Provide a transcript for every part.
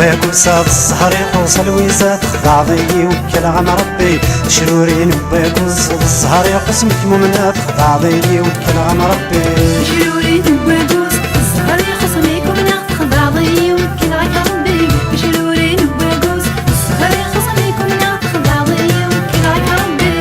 وباكوس السهر يقوس الويزات بعضي وكل عن ربي شرورين وباكوس السهر يقوس مكمومنات بعضي وكل عن ربي شرورين وباكوس السهر يقوس مكمومنات بعضي وكل عن ربي شرورين وباكوس السهر يقوس مكمومنات بعضي وكل عن ربي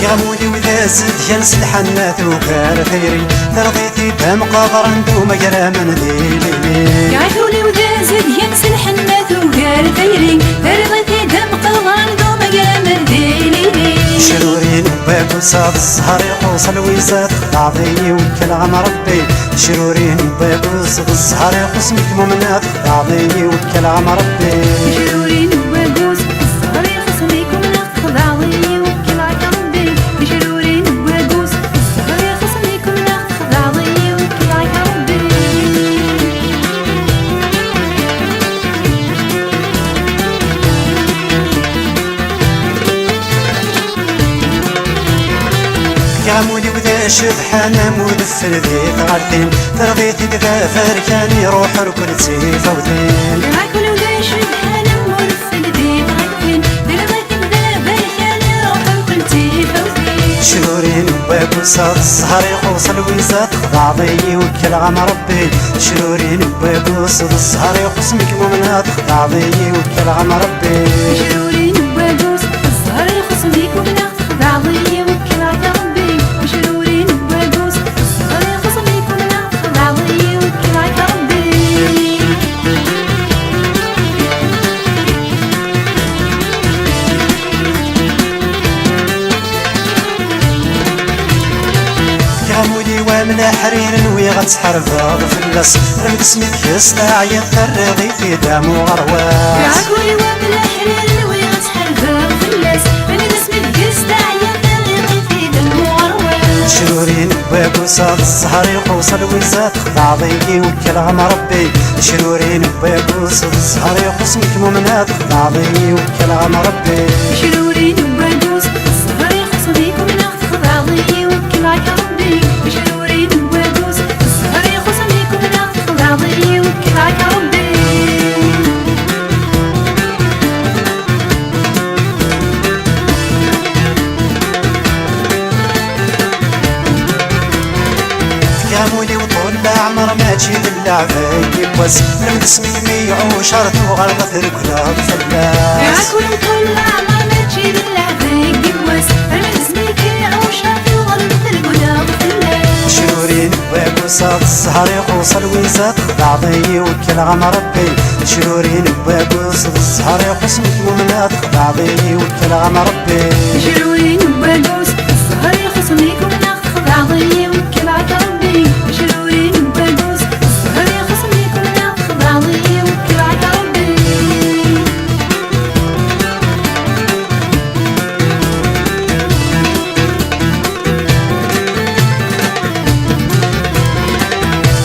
كامولي وذا سد ينس الحنات وكار ثيري ترضيتي دم قبر ندو مقرا من ذيلي يا عيوني وذا سد ينس الحنات وكار ثيري ترضيتي دم قبر ندو مقرا من ذيلي شرورين وباكوس السهر يقوس الويزات بعضي وكل عن ربي شرورين وباكوس السهر يقوس مكمومنات بعضي وكل عن ربي شرورين وباكوس السهر يقوس مكمومنات بعضي وكل عن ربي شرورين وباكوس السهر يقوس مكمومنات بعضي وكل عن ربي كامولي وذا شبحانة مدفل ذي غالين ترضيتي ذا فركاني روح ركنتي فوتين معاكل وذا شبحانة مرفل ذي غالين ترضيتي ذا فركاني روح ركنتي فوتين شرورين وباكوس السهر يقوس الويزات بعضي وكل عن ربي شرورين وباكوس السهر يقوس مكمومنات بعضي وكل عن ربي شرورين وباكوس السهر يقوس مكمومنات بعضي وكل عن ربي شرورين وباكوس السهر يقوس مكمومنات بعضي وكل عن ربي كامولي ومن حرير ويغتحرف فلس رمت سميت يسطع يضطر في دم وغرواس يعكولي وبلا حرير ويغتحر في اللاس من اسمي يستع يضطر في دم وغرواس شرورين وباكوس السهر يقوس الويزات بعضي وكل عن ربي شرورين وباكوس السهر يقوس مكمومنات بعضي وكل عن ربي شرورين وباكوس السهر يقوس مكمومنات بعضي وكل عن ربي شرورين وباكوس السهر يقوس مكمومنات بعضي وكل عن ربي كامولي وطول العمر ما تجي اللعبة يبوس رمت اسمي ميع وشرط وغلط ركلا فلاس يعكولي وطول العمر ما تجي اللعبة يبوس رمت اسمي كيع وشرط وغلط ركلا فلاس شرورين وباكوس السهر يقوس الويزات بعضي وكل عن ربي شرورين وباكوس السهر يقوس مكمومنات بعضي وكل عن ربي شرورين وباكوس السهر يقوس مكمومنات بعضي وكل عن ربي شرورين وباكوس السهر يقوس مكمومنات بعضي وكل عن ربي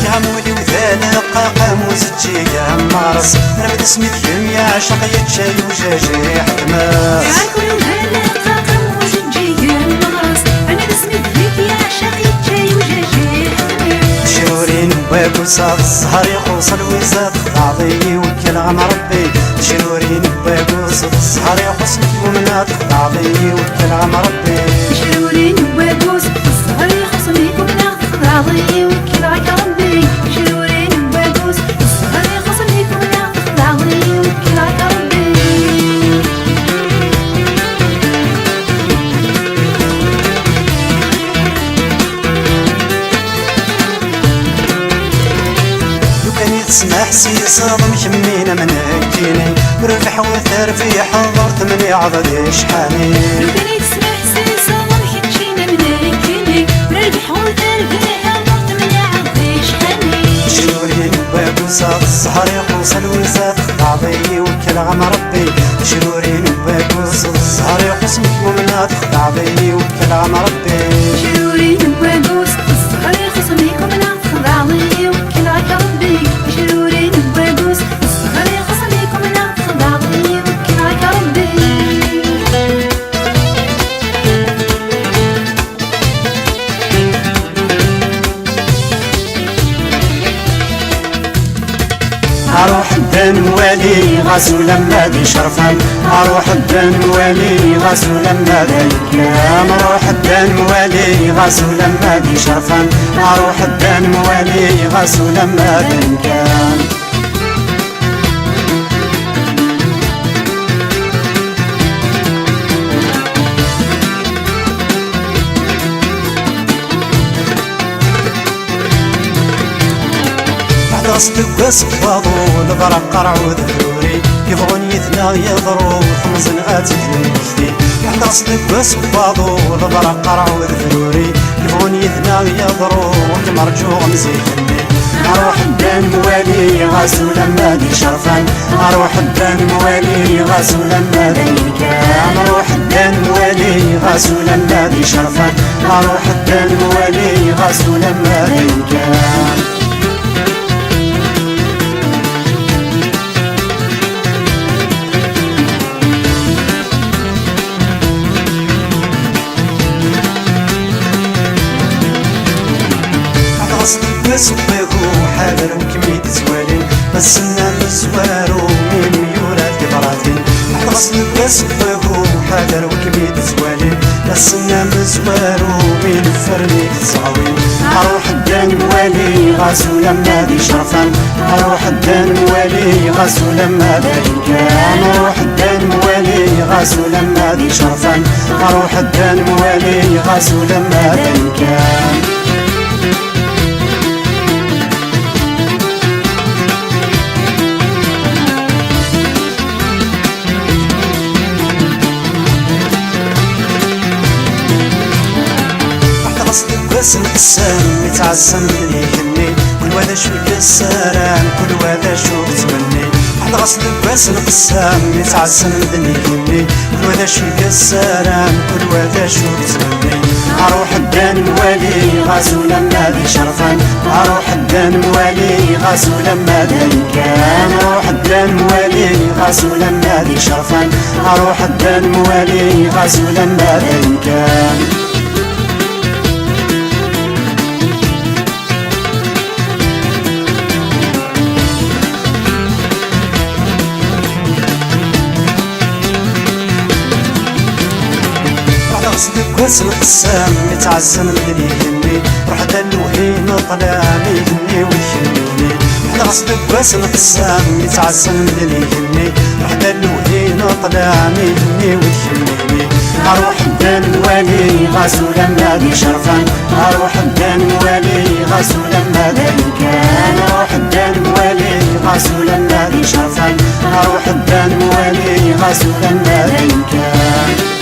كامولي وذالق قاموس تجيها مارس رمت اسمي ثيم يا عشق يتشاي وجاجي حتماس يعكولي وهلا قاقم وزنجية المغرس أنا اسمي ذيك يا عشاقي جاي وجاجي حتماس شرورين وباكوس السهر يقوس الويزات بعضي وكل عن ربي شرورين وباكوس السهر يقوس مكمومنات بعضي وكل عن ربي شرورين وباكوس السهر يقوس مكمومنات بعضي وكل عن ربي شرورين وباكوس السهر يقوس مكمومنات بعضي وكل عن ربي لو كان يتسمح سيصاب مكمين من هكيني وربح وثار في حضرت من يعضد شحاني لو كان يتسمح سيصاب مكمين من هكيني وربح وثار في حضرت من يعضد شحاني شرورين وباكوس السهر يقوس الويزات بعضي وكل عن ربي شرورين وباكوس السهر يقوس مكمومنات بعضي وكل عن ربي شرورين وباكوس السهر يقوس مكمومنات بعضي وكل عن ربي شرورين وباكوس السهر يقوس مكمومنات بعضي وكل عن ربي اروح الدن والي غاسو لما دي شرفان اروح الدن والي غاسو لما دي كلام اروح الدن والي غاسو لما دي شرفان اروح الدن والي غاسو لما دي كلام قصدك وسفاضو البرق قرعو ذروري يبغون يثنى يضرو خمزن غاتجن مجدي قصدك وسفاضو البرق قرعو ذروري يبغون يثنى يضرو المرجو مزيحني اروح الدن موالي غاسو لما دي شرفان اروح الدن موالي غاسو لما دي كام اروح الدن موالي غاسو لما دي شرفان اروح الدن موالي غاسو لما دي كام وسبقو حاضر وكميت زوالين بس النام زوارو من ميولات كبراتين حرصني وسبقو حاضر وكميت زوالين بس النام زوارو من فرنيك صعوين اروح الدن والي غاسو لما دي شرفان اروح الدن والي غاسو لما دي كان اروح الدن والي غاسو لما دي شرفان اروح الدن والي غاسو لما دي كان قسم قسام يتعسم اللي يهني كل وذا شو السران كل وذا شو تمني حد غصن قسم قسام يتعسم اللي يهني كل وذا شو السران كل وذا شو تمني اروح الدن والي غاسو لما دي شرفان اروح الدن والي غاسو لما دي كان اروح الدن والي غاسو لما دي شرفان اروح الدن والي غاسو لما دي كان قسم قسام يتعزم اللي يهني روح دلوهين طلامي يهني ويهنيني على قصدك قسم قسام يتعزم اللي يهني روح دلوهين طلامي يهني ويهنيني اروح الدن والي غاسو لما دي شرفان اروح الدن والي غاسو لما دي كان اروح الدن والي غاسو لما دي شرفان اروح الدن والي غاسو لما دي كان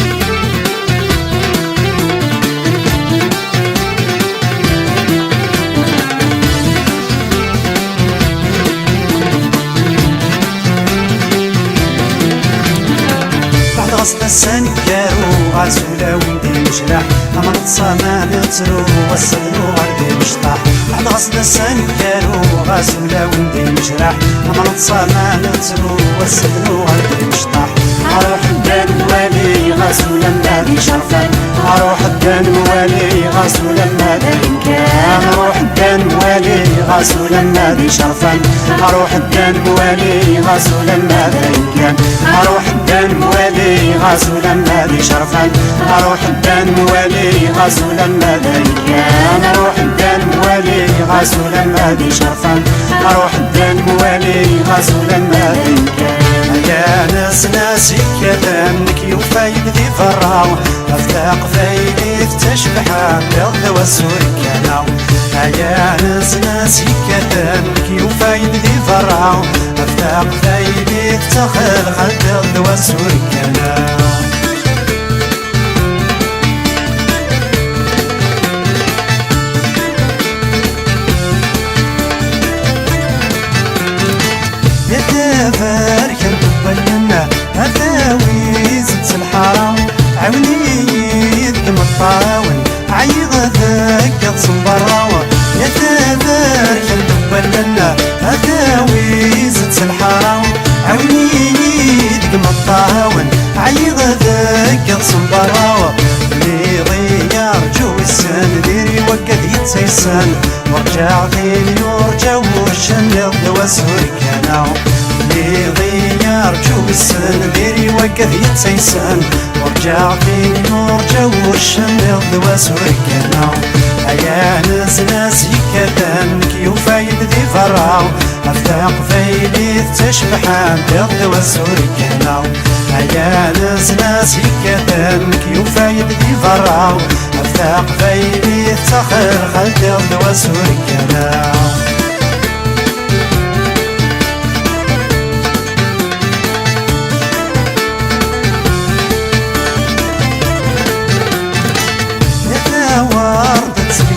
غصن السنكارو غاسولا وندي مجرح اما نتصاما نترو وصلنو غردي مشطح بعد غصن السنكارو غاسولا وندي مجرح اما نتصاما نترو وصلنو غردي مشطح اروح الدن والي غاسو لما دي شرفان اروح الدن والي غاسو لما دي كان اروح الدن والي غاسو لما دي شرفان اروح الدن والي غاسو لما دي كان اروح الدن والي غاسو لما دي شرفان اروح الدن والي غاسو لما دي كان اروح الدن والي غاسو لما دي شرفان اروح الدن والي غاسو لما دي كان يا ناس ناسي كلامك يوفايد ذي فراو افتاق فايدي تشبحان يض والسور كانوا يا ناس ناسي كلامك يوفايد ذي فراو افتاق فايدي تخل غد يض والسور كانوا يتفارك الدبلنا هذاوي زبس الحرام عوني يدم الطاول عيغ ذاك صنبراوة يتفارك الدبلنا هذاوي زبس الحرام عوني يدم الطاول عيغ ذاك صنبراوة لي يرجو السن ديري وقد يتسيسن ورجع غير يرجع وشن يضوى وسوري كانوا اللي ضيار جو السن ديري وقف يتسيسن ورجع فيني ورجع ورشن يض وسوري كانوا أيا ناس يكدن كيوفايد ذي فراو أفتاق فيلي تشبحان يض وسوري كانوا أيا ناس يكدن كيوفايد ذي فراو أفتاق فيلي تخر خلد يض وسوري كانوا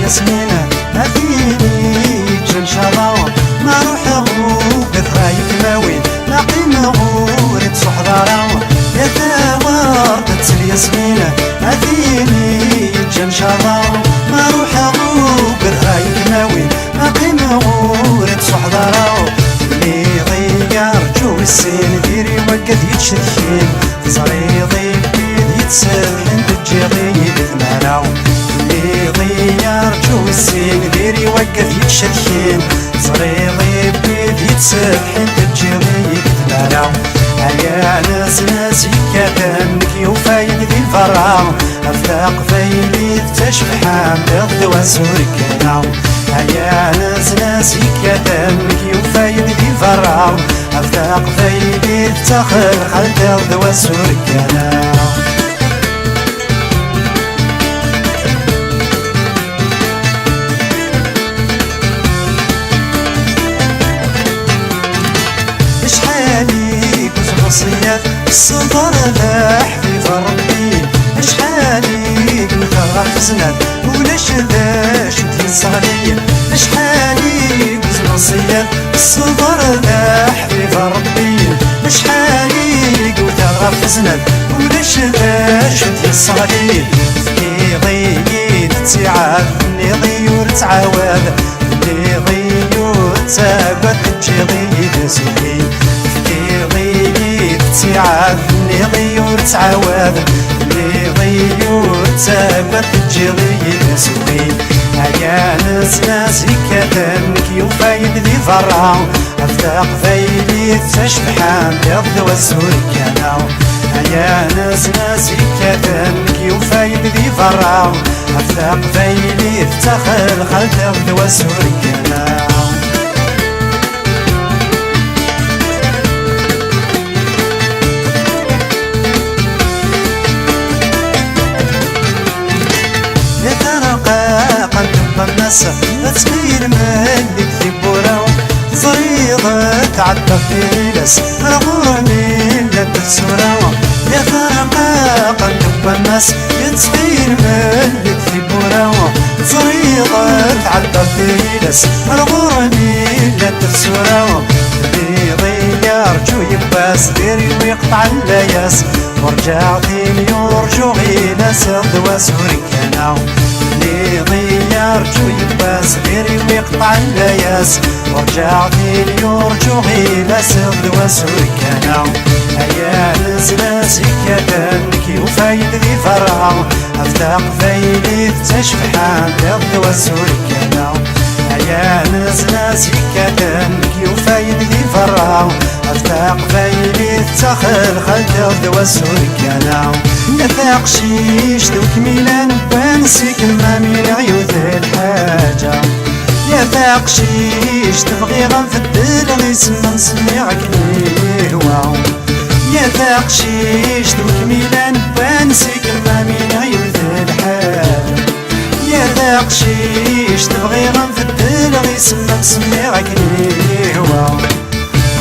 ياسمينة أثيني جن شراوة ما روح غوب ذرايك ماوين لاقي مغورة صحراوة يا ثوارت الياسمينة أثيني جن شراوة ما روح غوب ذرايك ماوين لاقي مغورة صحراوة اللي غيار جو السين ديري وقت يتشرخين صريضي بيد يتسلحن تجيغي ثماراو اللي غيار جو السين ديري وقف يتشرخين صريضي بيد يتسلحن تجيغي ثماراو أيا ناس يكادن كيوفايد ذي الفراو أفتاق فيلي تشبحان بيض وسوري كانوا أيا ناس يكادن كيوفايد ذي الفراو أفتاق فيلي تخل خلد بيض وسوري كانوا الصبر لاح في ربي اشحالي قلتها حزنات ولاش ذاش ودي صغرية اشحالي قلت نصية الصبر لاح في ربي اشحالي قلتها حزنات ولاش ذاش ودي صغرية اللي ضيد تعاد اللي ضيور تعاود اللي ضيور تعاد تجي ضيد سوقي تعاد اللي ضيور تعاود اللي ضيور تعاود تجي ضيد سوي أيا ناس يكادن كيوفايد ذي فراو أفتاق فايدي تشبحان بيض وسوري كانوا أيا ناس يكادن كيوفايد ذي فراو أفتاق فايدي تخل خلد بيض وسوري كانوا الناس تسمير مالك في بوراو صريضة تعدى في لس غرامي لا تسوراو يا فرقا قلب الناس تسمير مالك في بوراو صريضة تعدى في لس غرامي لا تسوراو اللي ضيار جو يباس ديري ويقطع اللياس ورجع ثاني يرجو غير سرد وسوري كانوا اللي ضيار جو يباس ديري ويقطع اللياس ورجع ثاني يرجو غير سرد وسوري كانوا أيا ناس يكادن كيوفايد ذي فراو أفتاق فايدي تشبحان بيض وسوري كانوا أيا ناس يكادن كيوفايد ذي فراو أفتاق فايدي تخل خلد وسوري كانوا يثاق شيش دوك ميلان بانسيك ما من عيوث الحاجة يثاق شيش تبغي غنفدل غيسما نسمعك ليه واو يثاق شيش دوك ميلان بانسيك ما من عيوث الحاجة يثاق شيش تبغي غنفدل غيسما نسمعك ليه واو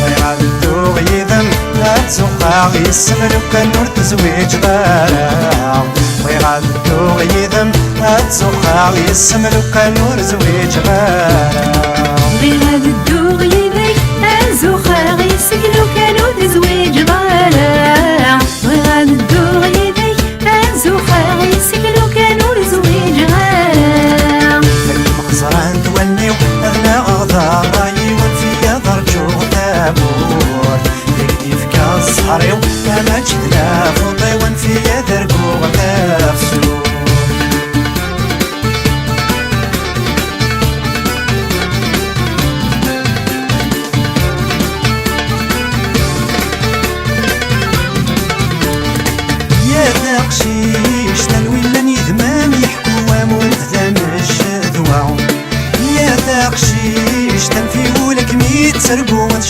ويغادو غيذم لا تسوقا غيسم لوكا نور تزويج غارا ويغادو غيذم لا تسوقا غيسم لوكا نور زويج غارا ويغادو غيذم لا تسوقا غيسم لوكا نور زويج غارا ويغادو غيذم لا تسوقا غيسم لوكا نور زويج غارا المخزران توليو أغنى غضار رايون فيا ضرجو تابور يكتيف كالصحريو أما جدنا فوطيون فيا درقو غتافسو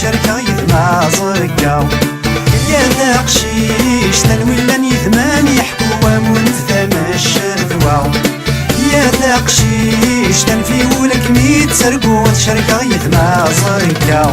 شركة يذما زقا يا تقشيش تنويلان يذمان يحكو وامون ثما الشرذوا يا تقشيش تنفي ولك ميت سرقو شركة يذما زقا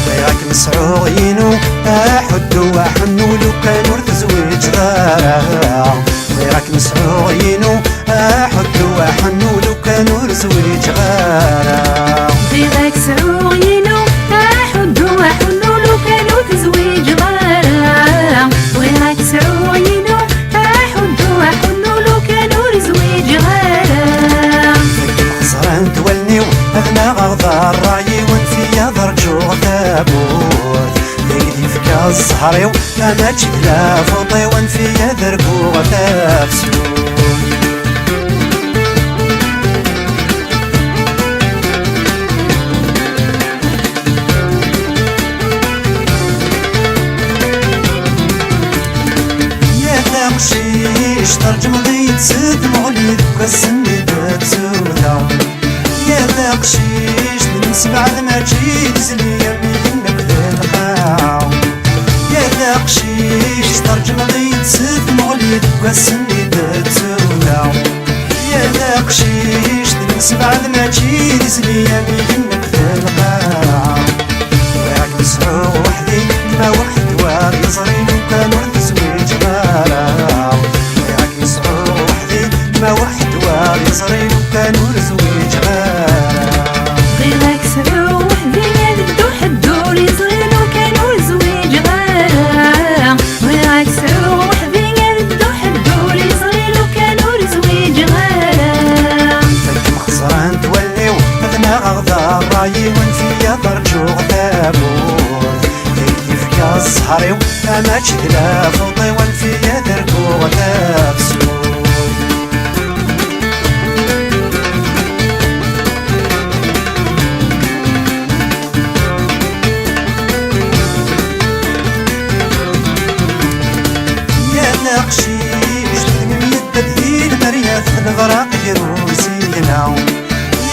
وياك مسعوينو أحدو وحنو لو كانوا تزويج غارا وياك مسعوينو أحدو وحنو لو كانوا زويج غارا غيرك سعوينو أحدو وحنو لو كانوا تزويج غارا غيرك سعوينو أحدو وحنو لو كانوا زويج غارا خسران تولنيو أغنى غضار رايي ونفيا ضرجو ثابوت ذيدي فكا الزهريو أنا جدلا فوطي ونفيا ذرقو ثابسوت تقشيش ترجم ضيت سد مغلي ذوك السني بتسودا يا تقشيش ننسى بعد ما جيت زليا منك ذلقاو يا تقشيش ترجم ضيت سد مغلي ذوك السني بتسودا يا تقشيش ننسى بعد ما جيت زليا منك ذلقاو وياك مسعو وحدي ما وحد واري صريم كانوا تزويج غارا وياك مسعو وحدي ما وحد واري صريم كانوا تزويج غارا غيرك سعو وحدي يدو حدو لي صغير كانوا زويج غارا غيرك سعو وحدي يدو حدو لي صغير كانوا زويج غارا فك مخزران توليو أغنى غضا رايي ونفيا ضرجو ثابوت يا الزهريو أما جدلا فوطي ونفيا دركو ثابسوت تقشيش تلمم يدد مريات الغراق يروسينا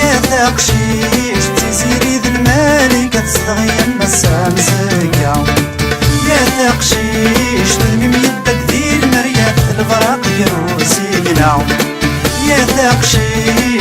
يا تقشيش تزيري ذي المالكة تصدغي المسام زكا يا تقشيش تلمم يدد ذي المريات الغراق يروسينا يا تقشيش